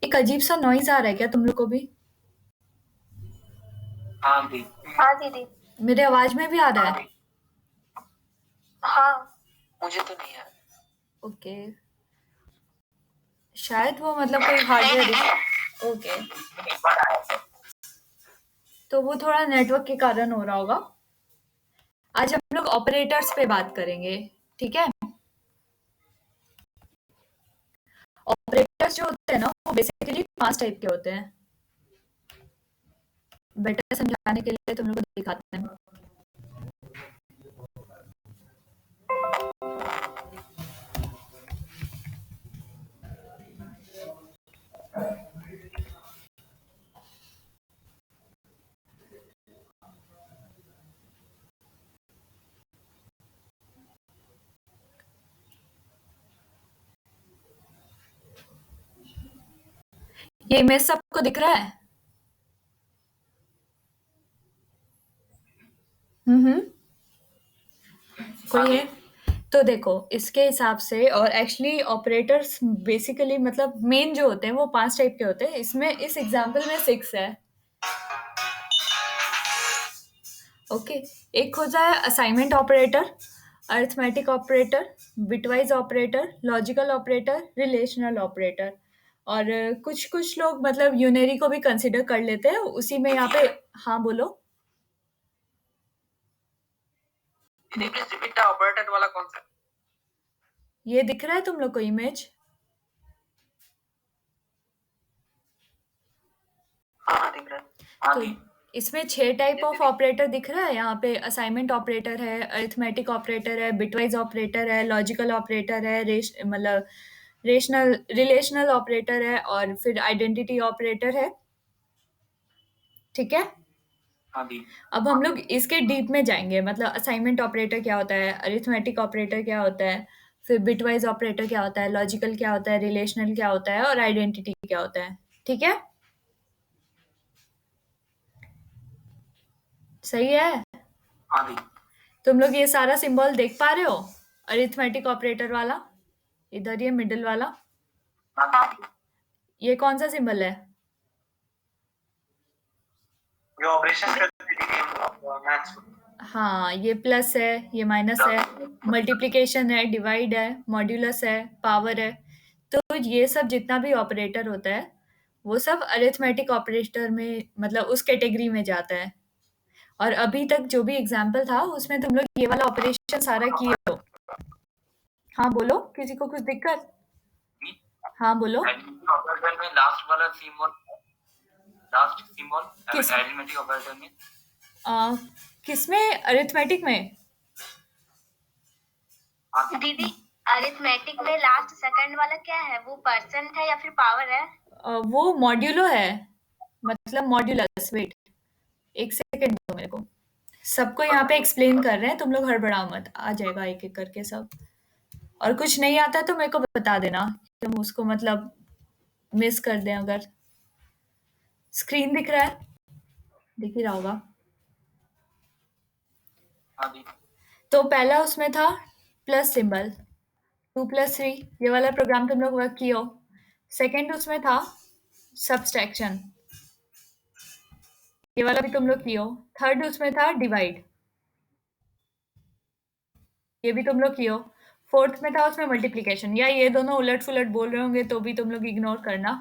एक अजीब सा नॉइज आ रहा है क्या तुम लोग को भी? हाँ दी। हाँ दीदी। मेरे आवाज में भी आ रहा है? हाँ मुझे तो नहीं है। ओके, शायद वो मतलब कोई हार्डवेयर ओके, तो वो थोड़ा नेटवर्क के कारण हो रहा होगा। आज हम लोग ऑपरेटर्स पे बात करेंगे, ठीक है? ऑपरेटर्स जो होते हैं ना, वो बेसिकली 5 टाइप के होते हैं। बेटर समझाने के लिए तुम लोग को दिखाते हैं। ये इमेज सबको दिख रहा है? हम्म, कोई है? तो देखो, इसके हिसाब से और एक्चुअली ऑपरेटर्स बेसिकली मतलब मेन जो होते हैं वो 5 टाइप के होते हैं। इसमें इस एग्जांपल में 6 है। ओके, एक होता है assignment operator, arithmetic operator, bitwise operator, logical operator, relational operator. और कुछ कुछ लोग मतलब यूनरी को भी कंसिडर कर लेते हैं उसी में। यहाँ पे हाँ बोलो। रिपीट ऑपरेटर वाला कौन सा? ये दिख रहा है तुम लोग को इमेज? हाँ दिख रहा है। हाँ तो दी। इसमें 6 टाइप ऑफ ऑपरेटर दिख रहा है। यहाँ पे असाइनमेंट ऑपरेटर है, अरिथमेटिक ऑपरेटर है, बिटवाइज ऑपरेटर है, लॉजिकल ऑपरेटर है, मतलब रिलेशनल ऑपरेटर है, और फिर आइडेंटिटी ऑपरेटर है। ठीक है? हाँ दी। अब हम लोग इसके डीप में जाएंगे, मतलब असाइनमेंट ऑपरेटर क्या होता है, अरिथमेटिक ऑपरेटर क्या होता है, फिर बिटवाइज ऑपरेटर क्या होता है, लॉजिकल क्या होता है, रिलेशनल क्या होता है, और आइडेंटिटी क्या होता है। ठीक है? सही है? हाँ दी। तुम लोग ये सारा सिंबल देख पा रहे हो? अरिथमेटिक ऑपरेटर वाला, इधर ये मिडिल वाला, हाँ दी। ये कौन सा सिंबल है? जो ऑपरेशन करते थे मैथ्स में। हाँ, ये प्लस है, ये माइनस है, मल्टीप्लिकेशन है, डिवाइड है, मॉड्यूलस है, पावर है। तो ये सब जितना भी ऑपरेटर होता है वो सब अरिथमेटिक ऑपरेटर में मतलब उस कैटेगरी में जाता है। और अभी तक जो भी एग्जाम्पल था उसमें तुम लोग ये वाला ऑपरेशन सारा किए हो। हाँ बोलो, किसी को कुछ दिक्कत? हाँ बोलो। ऑपरेटर में लास्ट वाला सिंबल, लास्ट सिंबल किस अरिथमेटिक ऑपरेटर में। किसमें? अरिथमेटिक में? दीदी, अरिथमेटिक में लास्ट सेकंड वाला क्या है? वो परसेंट है या फिर पावर है? वो मॉड्यूलो है, मतलब मॉड्यूलस। वेट, एक सेकंड दो मेरे को। सबको यहाँ पे एक्सप्लेन कर रहे हैं, तुम लोग हड़बड़ाओ मत, आ जाएगा एक एक करके सब। और कुछ नहीं आता तो मेरे को बता देना, तुम उसको मतलब मिस कर दें अगर। स्क्रीन दिख रहा है? दिख ही रहा होगा। हाँ दी। तो पहला उसमें था प्लस सिंबल, 2+3, ये वाला प्रोग्राम तुम लोग वर्क किए हो। सेकेंड उसमें था सब्सट्रैक्शन, ये वाला भी तुम लोग किए हो। थर्ड उसमें था डिवाइड, ये भी तुम लोग किए हो। फोर्थ में था उसमें मल्टीप्लिकेशन, या ये दोनों उलट फुलट बोल रहे होंगे तो भी तुम लोग इग्नोर करना।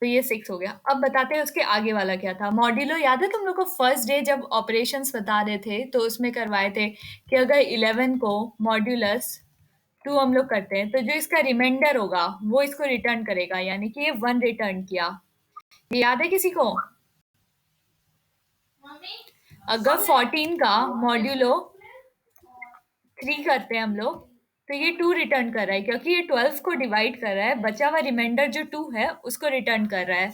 तो ये 6 हो गया। अब बताते हैं उसके आगे वाला क्या था। मॉड्यूलो याद है तुम लोग को? फर्स्ट डे जब ऑपरेशंस बता रहे थे तो उसमें करवाए थे कि अगर 11 को मॉड्यूलस 2 हम लोग करते हैं तो जो इसका रिमाइंडर होगा वो इसको रिटर्न करेगा, यानी कि ये 1 रिटर्न किया। ये याद है किसी को? अगर 14 का मॉड्यूलो 3 करते हैं हम लोग तो ये 2 रिटर्न कर रहा है, क्योंकि ये 12 को डिवाइड कर रहा है। बचा हुआ रिमाइंडर जो 2 है उसको रिटर्न कर रहा है।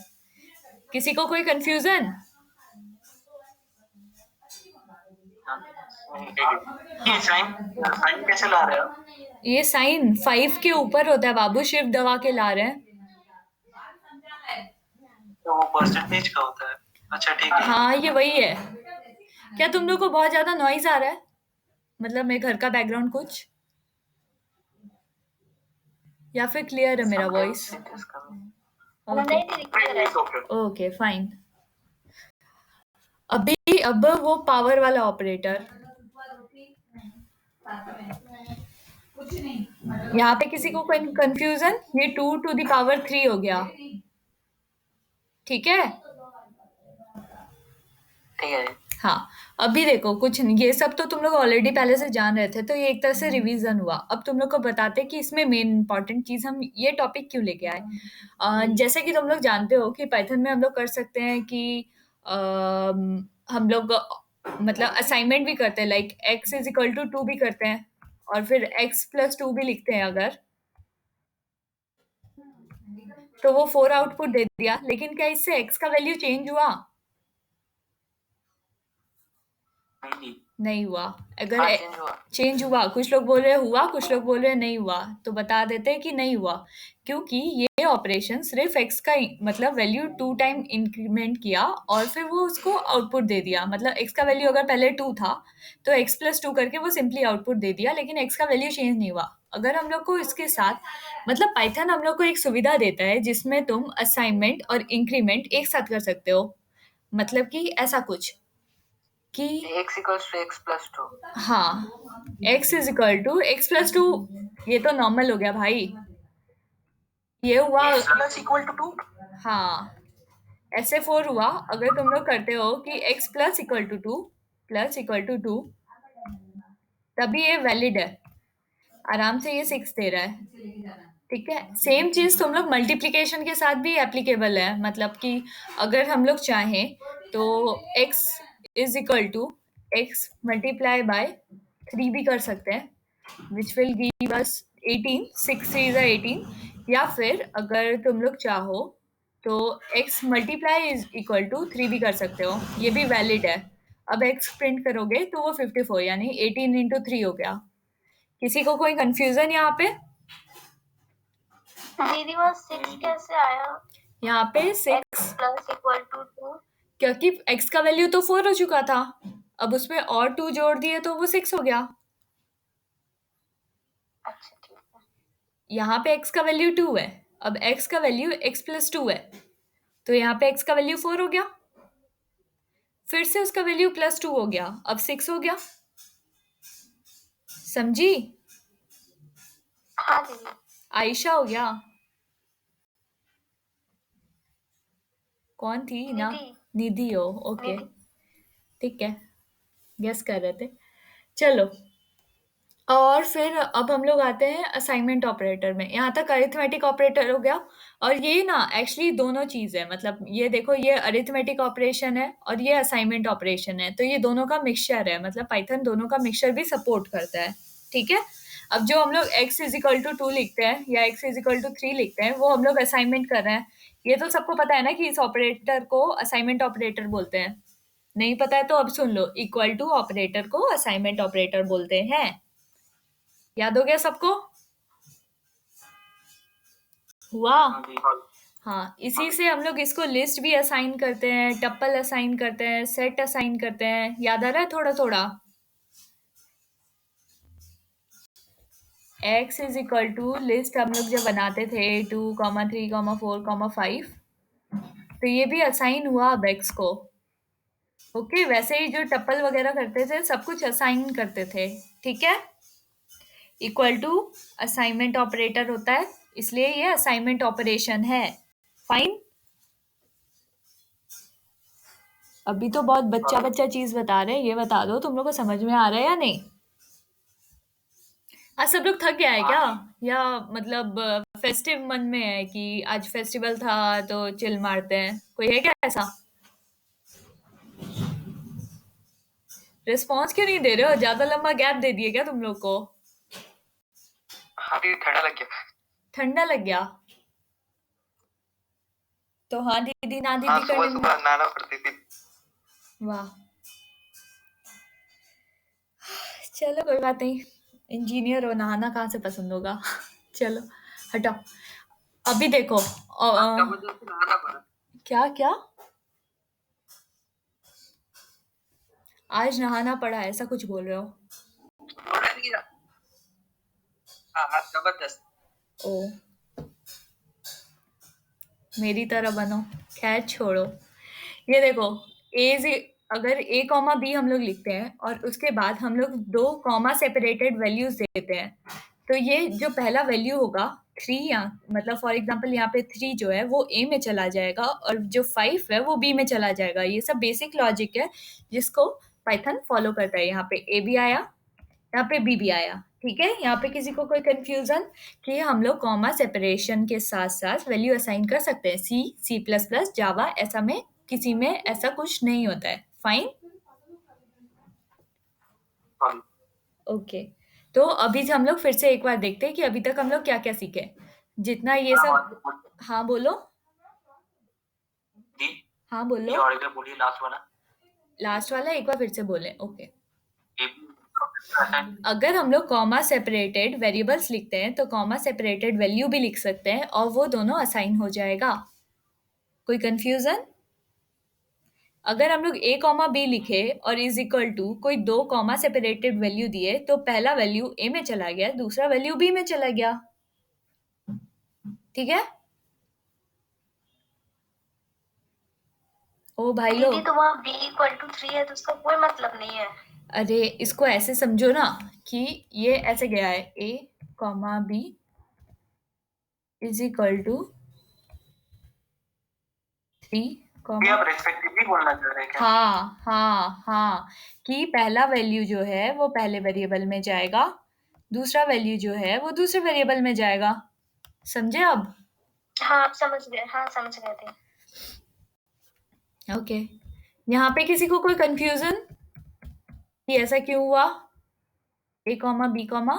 किसी को कोई कंफ्यूजन? ये साइन साइन कैसे ला रहे हो? ये साइन 5 के ऊपर होता है बाबू, शिफ्ट दबा के ला रहे हैं। तो वो परसेंटेज का होता है। अच्छा ठीक है। हाँ ये वही है। क्या तुम लोग को बहुत ज्यादा नॉइज आ रहा है, मतलब मेरे घर का बैकग्राउंड कुछ, या फिर क्लियर है मेरा वॉइस? ओके नहीं दीदी क्लियर है। Okay okay fine. अब वो पावर वाला ऑपरेटर, यहाँ पे किसी को कंफ्यूजन? ये 2 to the power 3 हो गया, ठीक है? ठीक है। हाँ, अभी देखो कुछ नहीं, ये सब तो तुम लोग ऑलरेडी पहले से जान रहे थे, तो ये एक तरह से रिवीजन हुआ। अब तुम लोग को बताते कि इसमें मेन इंपॉर्टेंट चीज हम ये टॉपिक क्यों लेके आए। जैसे कि तुम लोग जानते हो कि पाइथन में हम लोग कर सकते हैं कि हम लोग मतलब असाइनमेंट भी करते हैं, लाइक x = 2 भी करते हैं, और फिर x+2 भी लिखते हैं अगर, तो वो 4 आउटपुट दे दिया। लेकिन क्या इससे x का वैल्यू चेंज हुआ? नहीं नहीं हुआ। अगर हाँ, चेंज हुआ। चेंज हुआ, कुछ लोग बोल रहे हैं हुआ, कुछ लोग बोल रहे हैं नहीं हुआ, तो बता देते हैं कि नहीं हुआ, क्योंकि ये ऑपरेशन सिर्फ x का मतलब वैल्यू 2 टाइम इंक्रीमेंट किया और फिर वो उसको आउटपुट दे दिया। मतलब x का वैल्यू अगर पहले 2 था तो x+2 करके वो सिंपली आउटपुट दे दिया, लेकिन x का वैल्यू चेंज नहीं हुआ। अगर हम लोग को इसके साथ मतलब पाइथन हम लोग को एक सुविधा देता है जिसमें तुम असाइनमेंट और इंक्रीमेंट एक साथ कर सकते हो। मतलब कि ऐसा कुछ कि x = x+2। हाँ, x = x+2, ये तो नॉर्मल हो गया भाई। ये हुआ x = 2। हाँ, ऐसे 4 हुआ। अगर तुम लोग करते हो कि x+=2 तभी ये वैलिड है। आराम से ये 6 दे रहा है, ठीक है? सेम चीज तुम लोग मल्टीप्लिकेशन के साथ भी एप्लीकेबल है। मतलब कि अगर हम लोग चाहें तो x = x×3 भी कर सकते हैं, which will give us 18, 6 3 is 18। या फिर अगर तुम लोग चाहो तो x × 3 भी कर सकते हो, ये भी वैलिड है। अब x प्रिंट करोगे तो वो 54 यानी 18 × 3 हो गया। किसी को कोई कंफ्यूजन यहाँ पे? दीदी वो 6 कैसे आया? यहाँ पे 6 x+=2। क्योंकि x का वैल्यू तो 4 हो चुका था, अब उसमें और 2 जोड़ दिए तो वो 6 हो गया। अच्छा ठीक है। यहाँ पे x का वैल्यू 2 है, अब x का वैल्यू x+2 है, तो यहाँ पे x का वैल्यू 4 हो गया, फिर से उसका वैल्यू +2 हो गया, अब 6 हो गया। समझी? हाँ दीदी। आयशा हो गया। कौन थी ना? निधि। निधि हो, ओके निधि। ठीक है, गेस कर रहे थे। चलो, और फिर अब हम लोग आते हैं असाइनमेंट ऑपरेटर में। यहाँ तक अरिथमेटिक ऑपरेटर हो गया, और ये ना एक्चुअली दोनों चीज है। मतलब ये देखो, ये अरिथमेटिक ऑपरेशन है और ये असाइनमेंट ऑपरेशन है, तो ये दोनों का मिक्सचर है। मतलब पाइथन दोनों का मिक्सचर भी सपोर्ट करता है, ठीक है? अब जो हम लोग x = 2 लिखते हैं या x = 3 लिखते हैं, वो हम लोग असाइनमेंट कर रहे हैं। ये तो सबको पता है ना कि इस ऑपरेटर को असाइनमेंट ऑपरेटर बोलते हैं। नहीं पता है तो अब सुन लो, इक्वल टू ऑपरेटर को असाइनमेंट ऑपरेटर बोलते हैं। याद हो गया सबको? हुआ? हाँ, इसी से हम लोग इसको लिस्ट भी असाइन करते हैं, टप्पल असाइन करते हैं, सेट असाइन करते हैं। याद आ रहा है थोड़ा थोड़ा? x = लिस्ट हम लोग जब बनाते थे 2, 3, 4, 5, तो ये भी असाइन हुआ अब x को। ओके, वैसे ही जो टप्पल वगैरह करते थे सब कुछ असाइन करते थे, ठीक है? इक्वल टू असाइनमेंट ऑपरेटर होता है, इसलिए ये असाइनमेंट ऑपरेशन है। फाइन? अभी तो बहुत बच्चा बच्चा चीज बता रहे हैं, ये बता दो तुम लोग को समझ में आ रहा है या नहीं? आज सब लोग थक गया है क्या? या मतलब फेस्टिव मन में है कि आज फेस्टिवल था तो चिल मारते हैं? कोई है क्या ऐसा? रिस्पॉन्स क्यों नहीं दे रहे हो? ज्यादा लंबा गैप दे दिए क्या तुम लोग को? हाँ दीदी, ठंडा लग गया। ठंडा लग गया तो हाँ दीदी ना हाँ, दीदी सुबह करने सुबह नहाना पड़ती थी। वाह, चलो कोई बात नहीं, इंजीनियर हो, नहाना कहाँ से पसंद होगा? चलो हटाओ। अभी देखो जबरदस्ती नहाना पड़ा। क्या क्या? आज नहाना पड़ा ऐसा कुछ बोल रहे हो? बोला नहीं ना। हाँ, जबरदस्त। ओ, मेरी तरह बनो। खैर छोड़ो। ये देखो, अगर a कॉमा बी हम लोग लिखते हैं और उसके बाद हम लोग 2 कॉमा सेपरेटेड वैल्यूज देते हैं, तो ये जो पहला वैल्यू होगा 3, या मतलब फॉर एग्जांपल यहाँ पे 3 जो है वो a में चला जाएगा और जो 5 है वो b में चला जाएगा। ये सब बेसिक लॉजिक है जिसको पाइथन फॉलो करता है। यहाँ पे a भी आया, यहाँ पे b भी आया। ठीक है, यहाँ पे किसी को कोई कंफ्यूजन कि हम लोग कॉमा सेपरेशन के साथ साथ वैल्यू असाइन कर सकते हैं। सी प्लस प्लस जावा ऐसा में किसी में ऐसा कुछ नहीं होता है। फाइन, हाँ ओके। तो अभी हम लोग फिर से एक बार देखते हैं कि अभी तक हम लोग क्या क्या सीखे। जितना ये सब, हाँ बोलो, दी, हाँ ये बोलो, और एक बार बोलिए लास्ट वाला। लास्ट वाला एक बार फिर से बोले। ओके, A का अगर हम लोग कॉमा सेपरेटेड वेरिएबल्स लिखते हैं तो कॉमा सेपरेटेड वैल्यू भी लिख सकते हैं और वो दोनों असाइन हो जाएगा। कोई कंफ्यूजन? अगर हम लोग a कॉमा बी लिखे और इज इक्वल टू कोई 2 कॉमा सेपरेटेड वैल्यू दिए तो पहला वैल्यू a में चला गया, दूसरा वैल्यू b में चला गया। ठीक है, ओ भाई दीदी लोग, तो वहाँ b इक्वल टू 3 है तो उसका कोई मतलब नहीं है। अरे इसको ऐसे समझो ना कि ये ऐसे गया है a comma B is equal to 3 ये कॉमा, आप रेस्पेक्टिवली बोलना चाह रहे हैं क्या? हाँ हाँ हाँ, कि पहला वैल्यू जो है वो पहले वेरिएबल में जाएगा, दूसरा वैल्यू जो है वो दूसरे वेरिएबल में जाएगा। समझे अब? हाँ आप समझ गए, हाँ समझ गए थे। ओके, यहाँ पे किसी को कोई कंफ्यूजन कि ऐसा क्यों हुआ? a कॉमा बी कॉमा,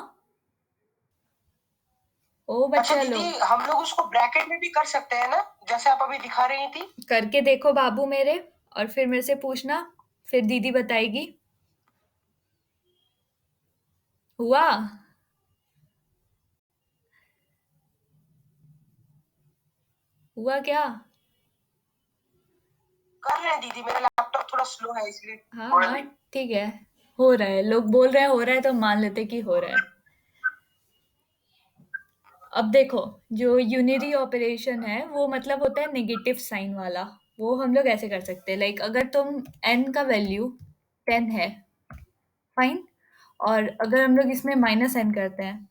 ओ अच्छा बच्चा दीदी, लोग हम लोग उसको ब्रैकेट में भी कर सकते हैं ना, जैसे आप अभी दिखा रही थी। करके देखो बाबू मेरे, और फिर मेरे से पूछना, फिर दीदी बताएगी। हुआ? हुआ क्या? कर रहे हैं दीदी, मेरा लैपटॉप थोड़ा स्लो है इसलिए। हाँ हाँ ठीक है, हो रहा है, लोग बोल रहे हैं हो रहा है तो मान लेते कि हो रहा है। अब देखो, जो यूनिरी ऑपरेशन है वो मतलब होता है नेगेटिव साइन वाला। वो हम लोग ऐसे कर सकते हैं, लाइक अगर तुम n का वैल्यू 10 है, फाइन, और अगर हम लोग इसमें -n करते हैं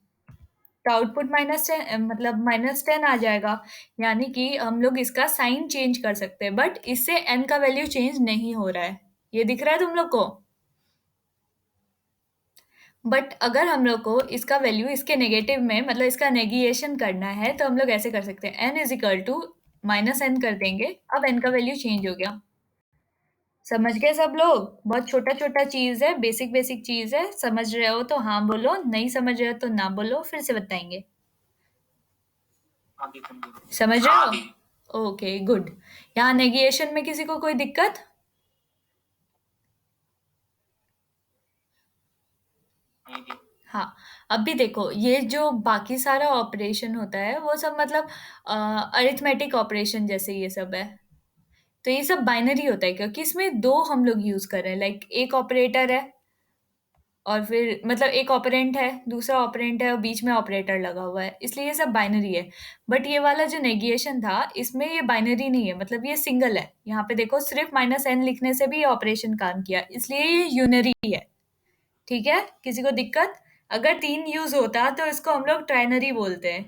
तो आउटपुट -10, मतलब -10 आ जाएगा। यानी कि हम लोग इसका साइन चेंज कर सकते हैं, बट इससे n का वैल्यू चेंज नहीं हो रहा है। ये दिख रहा है तुम लोग को? बट अगर हम लोग को इसका वैल्यू इसके नेगेटिव में, मतलब इसका नेगेशन करना है, तो हम लोग ऐसे कर सकते हैं, n is equal to -n कर देंगे। अब n का वैल्यू चेंज हो गया। समझ गए सब लोग? बहुत छोटा छोटा चीज है, बेसिक बेसिक चीज है। समझ रहे हो तो हाँ बोलो, नहीं समझ रहे हो तो ना बोलो, फिर से बताएंगे। समझ रहे हो? Okay good. यहाँ नेगेशन में किसी को कोई दिक्कत? हाँ, अब भी देखो, ये जो बाकी सारा ऑपरेशन होता है वो सब मतलब अरिथमेटिक ऑपरेशन जैसे ये सब है। तो ये सब बाइनरी होता है क्योंकि इसमें 2 हम लोग यूज कर रहे हैं, लाइक एक ऑपरेटर है और फिर मतलब एक ऑपरेंट है, दूसरा ऑपरेंट है और बीच में ऑपरेटर लगा हुआ है, इसलिए ये सब बाइनरी है। बट ये वाला जो नेगेशन था इसमें ये बाइनरी नहीं है, मतलब ये सिंगल है। यहाँ पे देखो, सिर्फ -n लिखने से भी ये ऑपरेशन काम किया, इसलिए ये यूनरी है। ठीक है, किसी को दिक्कत? अगर 3 यूज होता तो इसको हम लोग ट्राइनरी बोलते हैं।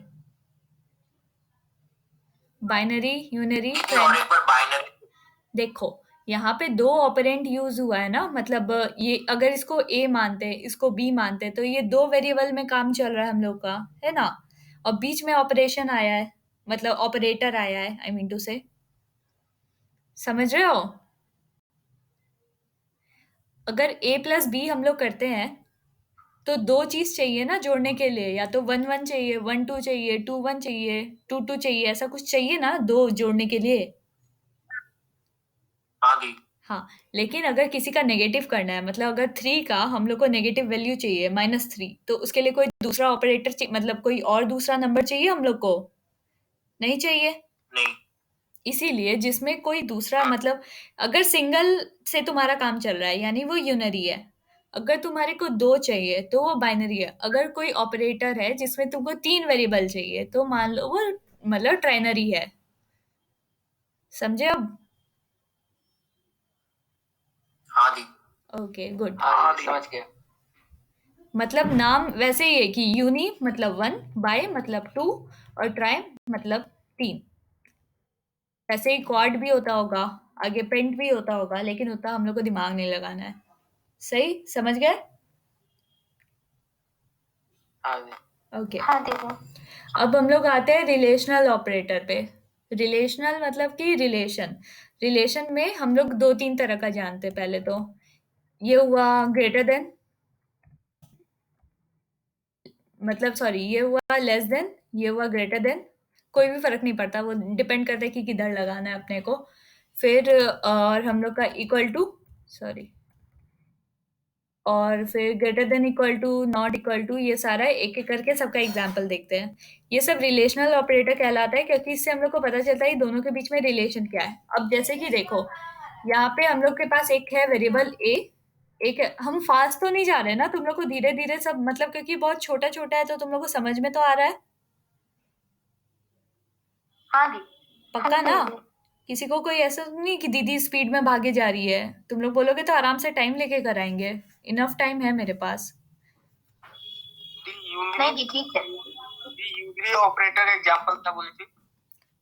Binary, unary, trinary. देखो, यहाँ पे 2 ऑपरेंड यूज हुआ है ना, मतलब ये अगर इसको a मानते हैं, इसको b मानते हैं, तो ये 2 वेरिएबल में काम चल रहा है हम लोग का, है ना? और बीच में ऑपरेशन आया है, मतलब ऑपरेटर आया है, आई मीन टू से। समझ रहे हो? अगर a प्लस बी हम लोग करते हैं तो 2 चीज चाहिए ना जोड़ने के लिए, या तो 1 1 चाहिए, 1 2 चाहिए, 2 1 चाहिए, 2 2 चाहिए, ऐसा कुछ चाहिए ना 2 जोड़ने के लिए। हाँ, लेकिन अगर किसी का नेगेटिव करना है, मतलब अगर 3 का हम लोग को नेगेटिव वैल्यू चाहिए -3, तो उसके लिए कोई दूसरा ऑपरेटर मतलब कोई और दूसरा नंबर चाहिए हम लोग को? नहीं चाहिए। नहीं। इसीलिए जिसमें कोई दूसरा, मतलब अगर सिंगल से तुम्हारा काम चल रहा है यानी वो यूनरी है। अगर तुम्हारे को 2 चाहिए तो वो बाइनरी है। अगर कोई ऑपरेटर है जिसमें तुमको 3 वेरिएबल चाहिए तो मान लो वो मतलब ट्राइनरी है। समझे अब? हाँ दी। Okay good. हाँ दी, समझ गया। मतलब नाम वैसे ही है कि यूनी मतलब 1, बाय मतलब 2 और ट्राई मतलब 3। वैसे ही क्वाड भी होता होगा, आगे पेंट भी होता होगा, लेकिन उतना हम लोग को दिमाग नहीं लगाना है। सही समझ गए? हाँ दी। ओके हाँ दीदी। अब हम लोग आते हैं रिलेशनल ऑपरेटर पे। रिलेशनल मतलब कि रिलेशन में हम लोग 2-3 तरह का जानते हैं। पहले तो ये हुआ ग्रेटर देन, मतलब सॉरी ये हुआ लेस देन, ये हुआ ग्रेटर देन। कोई भी फर्क नहीं पड़ता, वो डिपेंड करता है कि किधर लगाना है अपने को। फिर और हम लोग का इक्वल टू, सॉरी, और फिर greater than, equal to, not equal to, ये सारा एक एक करके सबका एग्जाम्पल देखते हैं। ये सब रिलेशनल ऑपरेटर कहलाता है, क्योंकि इससे हम लोग को पता चलता है दोनों के बीच में रिलेशन क्या है। अब जैसे कि देखो, यहाँ पे हम लोग के पास एक है वेरिएबल ए, एक है, हम फास्ट तो नहीं जा रहे ना, तुम लोग को धीरे धीरे सब, मतलब क्योंकि बहुत छोटा छोटा है तो तुम लोग को समझ में तो आ रहा है। हाँ दी। पक्का ना? किसी को कोई ऐसा तो नहीं कि दीदी स्पीड में भागे जा रही है? तुम लोग बोलोगे तो आराम से टाइम लेके कराएंगे, इनफ टाइम है मेरे पास। नहीं जी ठीक है। यूनरी ऑपरेटर एग्जांपल था बोली थी।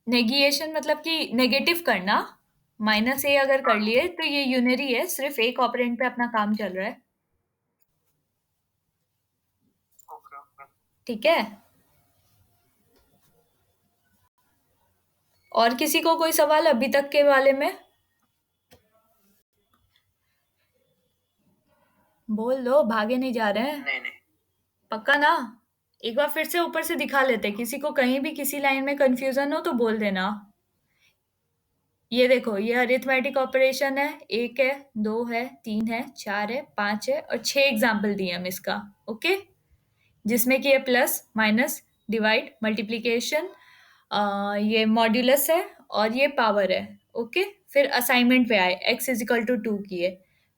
नेगेशन मतलब कि नेगेटिव करना, माइनस ए अगर कर लिए तो ये यूनरी है, सिर्फ एक ऑपरेंड पे अपना काम चल रहा है। Okay okay. ठीक है, और किसी को कोई सवाल अभी तक के वाले में? बोल दो, भागे नहीं जा रहे हैं। नहीं नहीं। पक्का ना? एक बार फिर से ऊपर से दिखा लेते, किसी को कहीं भी किसी लाइन में कंफ्यूजन हो तो बोल देना। ये देखो, ये अरिथमेटिक ऑपरेशन है, 1 है, 2 है, 3 है, 4 है, 5 है और 6 एग्जाम्पल दिए हम इसका। ओके, जिसमें कि ये प्लस, माइनस, डिवाइड, मल्टीप्लिकेशन, ये मॉड्यूलस है और ये पावर है। ओके, फिर असाइनमेंट पे आए, x इज इक्वल टू 2 किए,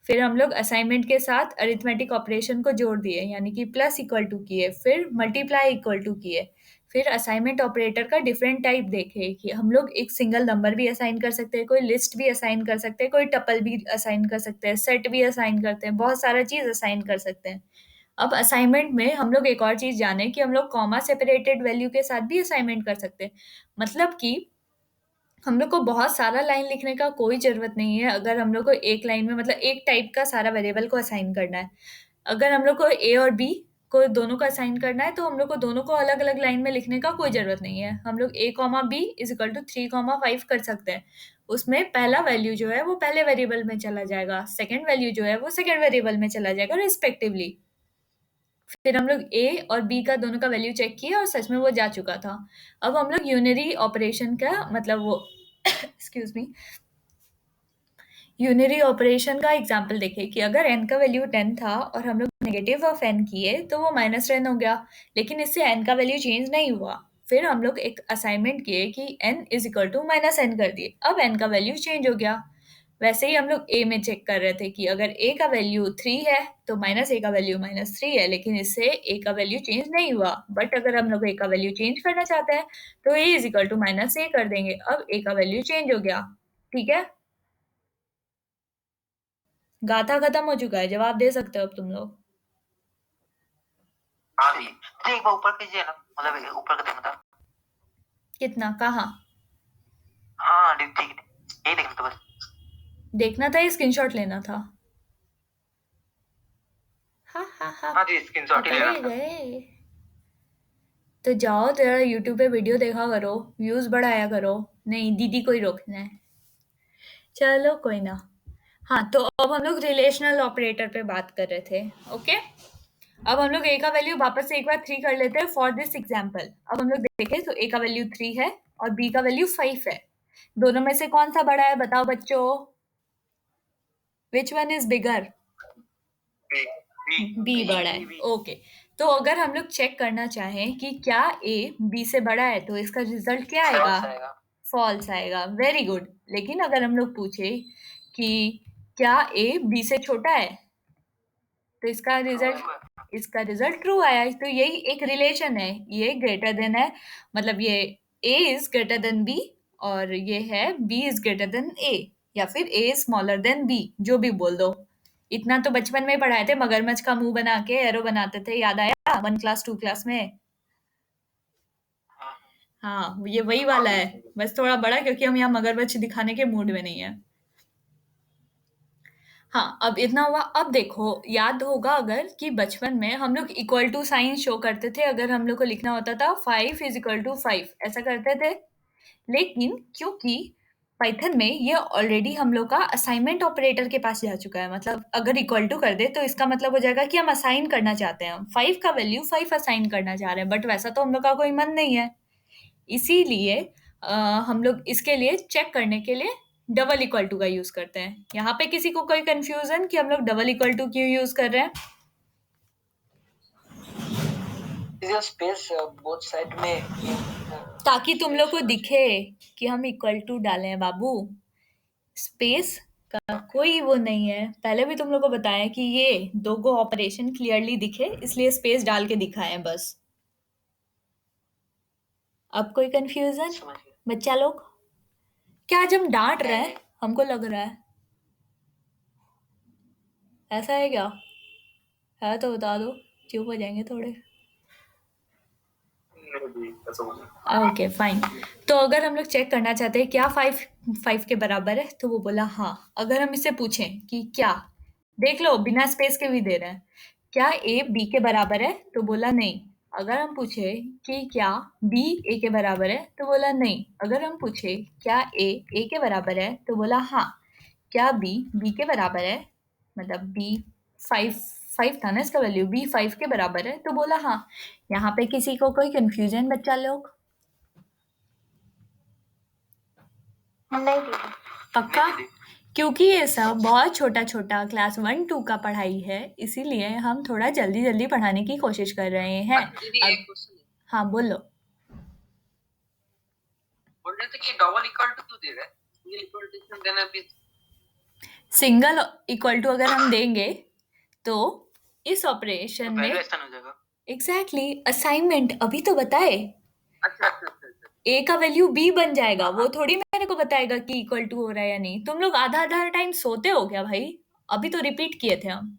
फिर हम लोग असाइनमेंट के साथ अरिथमेटिक ऑपरेशन को जोड़ दिए, यानी कि प्लस इक्वल टू किए, फिर मल्टीप्लाई इक्वल टू किए, फिर असाइनमेंट ऑपरेटर का डिफरेंट टाइप देखे कि हम लोग एक सिंगल नंबर भी असाइन कर सकते हैं, कोई लिस्ट भी असाइन कर सकते हैं, कोई टपल भी असाइन कर सकते हैं, सेट भी असाइन करते हैं, बहुत सारा चीज़ असाइन कर सकते हैं। अब असाइनमेंट में हम लोग एक और चीज़ जाने कि हम लोग कॉमा सेपरेटेड वैल्यू के साथ भी असाइनमेंट कर सकते हैं। मतलब कि हम लोग को बहुत सारा लाइन लिखने का कोई ज़रूरत नहीं है, अगर हम लोग को एक लाइन में मतलब एक टाइप का सारा वेरिएबल को असाइन करना है। अगर हम लोग को ए और बी को दोनों को असाइन करना है तो हम लोग को दोनों को अलग-अलग लाइन में लिखने का कोई ज़रूरत नहीं है। हम लोग a, b is equal to 3, 5 कर सकते हैं। उसमें पहला वैल्यू जो है वो पहले वेरिएबल में चला जाएगा, सेकंड वैल्यू जो है वो सेकंड वेरिएबल में चला जाएगा रिस्पेक्टिवली। फिर हम लोग ए और बी का दोनों का वैल्यू चेक किया और सच में वो जा चुका था। अब हम लोग यूनरी ऑपरेशन का मतलब वो एक्सक्यूज मी, यूनरी ऑपरेशन का एग्जाम्पल देखें कि अगर n का वैल्यू 10 था और हम लोग नेगेटिव ऑफ n किए तो वो -10 हो गया, लेकिन इससे n का वैल्यू चेंज नहीं हुआ। फिर हम लोग एक असाइनमेंट किए कि n is equal to -n कर दिए, अब n का वैल्यू चेंज हो गया। वैसे ही हम लोग a में चेक कर रहे थे कि अगर a का वैल्यू 3 है तो -a का वैल्यू -3 है, लेकिन इससे a का वैल्यू चेंज नहीं हुआ। बट अगर हम लोग a का वैल्यू चेंज करना चाहते हैं तो a is equal to -a कर देंगे, अब a का वैल्यू चेंज हो गया। ठीक है, गाथा खत्म हो चुका है, जवाब दे सकते हो अब तुम लोग। हाँ दी। अरे एक बार ऊपर कीजिए ना, मतलब ऊपर का देखना था। कितना, कहाँ? हाँ दी ठीक है, यही देखना था बस। देखना था या स्क्रीनशॉट लेना था? हाँ हाँ हाँ, हाँ दी, स्क्रीनशॉट ही लेना पकड़े था। गए। तो जाओ तेरा यूट्यूब पे वीडियो देखा करो, व्यूज बढ़ाया करो। नहीं, दीदी को ही रोकना है। चलो कोई ना। हाँ, तो अब हम लोग रिलेशनल ऑपरेटर पे बात कर रहे थे। ओके, अब हम लोग a का वैल्यू वापस से एक बार 3 कर लेते हैं फॉर दिस एग्जाम्पल। अब हम लोग देखें तो a का वैल्यू 3 है और b का वैल्यू 5 है। दोनों में से कौन सा बड़ा है बताओ बच्चों? Which one is bigger? B बड़ा है। ओके, तो अगर हम लोग चेक करना चाहें कि क्या a b से बड़ा है तो इसका रिजल्ट क्या आएगा? फॉल्स आएगा। Very good. लेकिन अगर हम लोग पूछे कि क्या a b से छोटा है तो इसका रिजल्ट ट्रू आया। तो यही एक रिलेशन है, ये ग्रेटर देन है, मतलब ये a is greater then b और ये है b is greater then a या फिर a is smaller than b, जो भी बोल दो। इतना तो बचपन में ही पढ़ाए थे, मगरमच्छ का मुंह बना के एरो बनाते थे, याद आया 1 क्लास 2 क्लास में? हाँ, ये वही वाला है, बस थोड़ा बड़ा, क्योंकि हम यहाँ मगरमच्छ दिखाने के मूड में नहीं है। हाँ, अब इतना हुआ। अब देखो, याद होगा अगर कि बचपन में हम लोग इक्वल टू साइन शो करते थे, अगर हम लोग को लिखना होता था 5 इज इक्वल टू 5, ऐसा करते थे। लेकिन क्योंकि पाइथन में ये ऑलरेडी हम लोग का असाइनमेंट ऑपरेटर के पास जा चुका है, मतलब अगर इक्वल टू कर दे तो इसका मतलब हो जाएगा कि हम असाइन करना चाहते हैं, 5 का वैल्यू 5 असाइन करना चाह रहे हैं, बट वैसा तो हम लोग का कोई मन नहीं है। इसीलिए हम लोग इसके लिए चेक करने के लिए डबल इक्वल टू का यूज करते हैं। यहाँ पे किसी को कोई कंफ्यूजन कि हम लोग डबल इक्वल टू क्यों यूज कर रहे हैं? स्पेस बोथ साइड में ताकि तुम लोग को दिखे कि हम इक्वल टू डाले हैं बाबू। स्पेस का कोई वो नहीं है, पहले भी तुम लोग को बताया कि ये दो गो ऑपरेशन क्लियरली दिखे, इसलिए स्पेस डाल के दिखाए हैं बस। अब कोई कंफ्यूजन समझ गया। बच्चा लोग? क्या आज हम डांट रहे हैं? हमको लग रहा है ऐसा है क्या? है तो बता दो, चुप हो जाएंगे थोड़े। Okay fine. तो अगर हम लोग चेक करना चाहते हैं क्या 5 के बराबर है, तो वो बोला हाँ। अगर हम इससे पूछें कि क्या, देख लो बिना स्पेस के भी दे रहे हैं, क्या a b के बराबर है, तो बोला नहीं। अगर हम पूछे कि क्या b a के बराबर है, तो बोला नहीं। अगर हम पूछे क्या a के बराबर है, तो बोला हाँ। क्या b के बराबर है, मतलब b 5 था ना इसका वैल्यू, b 5 के बराबर है, तो बोला हाँ। यहाँ पे किसी को कोई कंफ्यूजन बच्चा लोग? नहीं दीदी। पक्का? क्योंकि ये सब बहुत छोटा छोटा क्लास 1-2 का पढ़ाई है, इसीलिए हम थोड़ा जल्दी जल्दी पढ़ाने की कोशिश कर रहे हैं। अब हाँ बोलो। बोल रहे थे कि डबल इक्वल टू क्यों दे रहे हैं? सिंगल इक्वल टू क्यों देना भी? सिंगल इक्वल टू अगर हम देंगे तो इस ऑपरेशन में वैल्यूएशन हो जाएगा। एग्जैक्टली असाइनमेंट अभी तो बताए, अच्छा अच्छा अच्छा अच्छा। a का वैल्यू b बन जाएगा, वो थोड़ी मेरे को बताएगा कि इक्वल टू हो रहा है या नहीं। तुम लोग आधा आधा टाइम सोते हो क्या भाई? अभी तो रिपीट किए थे हम।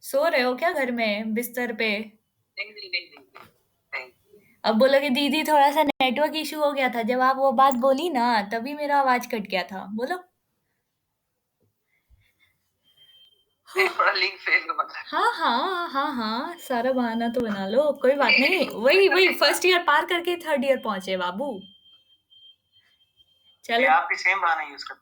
सो रहे हो क्या घर में बिस्तर पे? नहीं नहीं नहीं नहीं नहीं। अब बोलो कि दीदी थोड़ा सा नेटवर्क इशू हो गया था, जब आप वो बात बोली ना तभी मेरा आवाज कट गया था। बोलो। नहीं, थोड़ा लिंक फेल हो गया। हाँ हाँ हाँ हाँ, सारा बहाना तो बना लो, कोई बात नहीं। वही वही फर्स्ट ईयर पार करके थर्ड ईयर पहुंचे बाबू। चलो। आप भी सेम बहाना यूज करते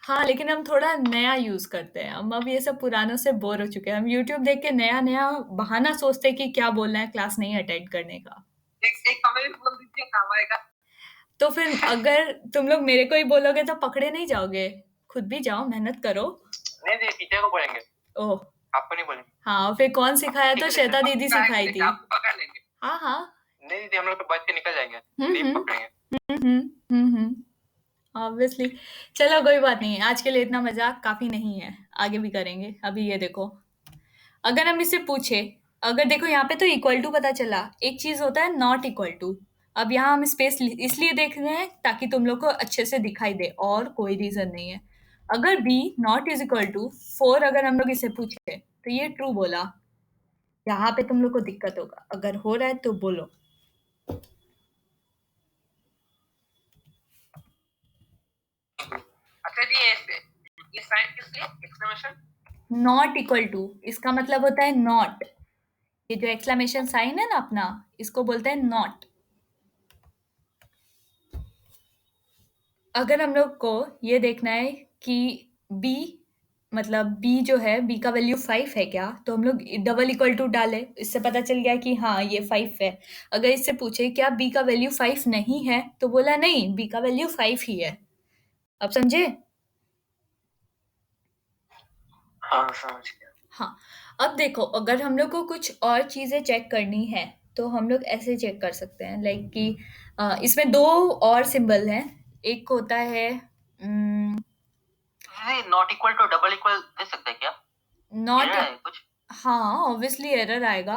हाँ, लेकिन हम थोड़ा नया यूज करते हैं, हम अब ये सब पुरानों से बोर हो चुके हैं। हम यूट्यूब देख के नया नया बहाना सोचते हैं कि क्या बोलना है क्लास नहीं अटेंड करने का। एक कमेंट बोल दीजिए काम आएगा। तो फिर अगर तुम लोग मेरे को ही बोलोगे तो पकड़े नहीं जाओगे, खुद भी जाओ मेहनत करो। नहीं नहीं, टीचर को बोलेंगे, ओह आपको नहीं बोलेंगे। हाँ, फिर कौन सिखाया? तो श्वेता दीदी सिखाई थी। आपको पकड़ लेंगे। हाँ हाँ। नहीं दीदी, हम लोग तो बच के निकल जाएंगे, नहीं पकड़ेंगे। ऑब्वियसली। चलो कोई बात नहीं, आज के लिए इतना मजाक काफी नहीं है, आगे भी करेंगे। अभी ये देखो, अगर हम इससे पूछे, अगर देखो यहाँ पे तो इक्वल टू पता चला, एक चीज होता है नॉट इक्वल टू। अब यहाँ हम स्पेस इसलिए देख रहे हैं ताकि तुम लोग को अच्छे से दिखाई दे, और कोई रीजन नहीं है। अगर b not is equal to 4 अगर हम लोग इसे पूछे तो ये ट्रू बोला, यहाँ पे तुम लोग को दिक्कत होगा। अगर हो रहा है तो बोलो। अच्छा जी, ये साइन किस लिए? एक्सक्लेमेशन नॉट इक्वल टू, इसका मतलब होता है नॉट। ये जो एक्सक्लेमेशन साइन है ना अपना, इसको बोलते हैं नॉट। अगर हम लोग को ये देखना है कि b मतलब b जो है, b का वैल्यू 5 है क्या, तो हम लोग डबल इक्वल टू डाले, इससे पता चल गया कि हाँ ये 5 है। अगर इससे पूछे क्या b का वैल्यू 5 नहीं है, तो बोला नहीं, b का वैल्यू 5 ही है। अब समझे? हाँ समझ गया। हाँ। अब देखो, अगर हम लोग को कुछ और चीजें चेक करनी है तो हम लोग ऐसे चेक कर सकते हैं, लाइक कि इसमें दो और सिंबल हैं। एक होता है not equal to double equal दे सकते हैं क्या? नॉट। Error है कुछ? हाँ ऑब्वियसली एरर आएगा।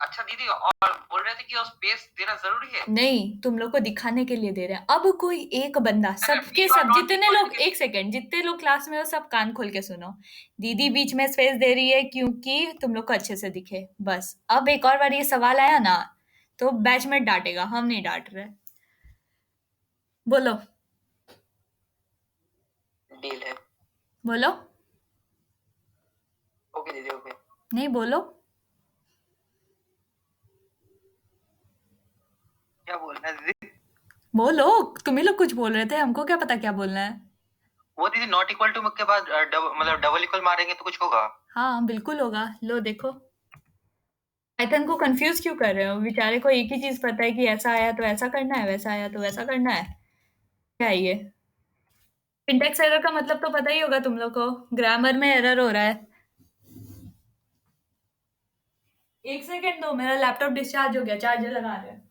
अच्छा दीदी, और बोल रहे थे कि और स्पेस देना जरूरी है? नहीं, तुम लोग को दिखाने के लिए दे रहे हैं। अब कोई एक बंदा, सबके B और सब not जितने equal लोग, to एक सेकेंड, जितने लोग क्लास में हो सब कान खोल के सुनो। दीदी बीच में स्पेस दे रही है क्योंकि तुम लोग को अच्छे से दिखे, बस। अब एक और बार ये सवाल आया ना तो बैचमेट डांटेगा, हम नहीं डांट रहे। बोलो डील है। बोलो, ओके दीदी, ओके। नहीं बोलो। क्या बोलना है दीदी? बोलो, तुम ही लोग कुछ बोल रहे थे, हमको क्या पता क्या बोलना है। वो दीदी नॉट इक्वल टू के बाद मतलब डबल इक्वल मारेंगे तो कुछ होगा? हाँ बिल्कुल होगा। लो देखो, पाइथन को कंफ्यूज क्यों कर रहे हो? बेचारे को एक ही चीज पता है कि ऐसा आया तो ऐसा करना है, वैसा आया तो वैसा करना है। क्या है ये? सिंटेक्स एरर का मतलब तो पता ही होगा तुम लोग को, ग्रामर में एरर हो रहा है। एक सेकेंड दो, मेरा लैपटॉप डिस्चार्ज हो गया, चार्जर लगा रहे हैं।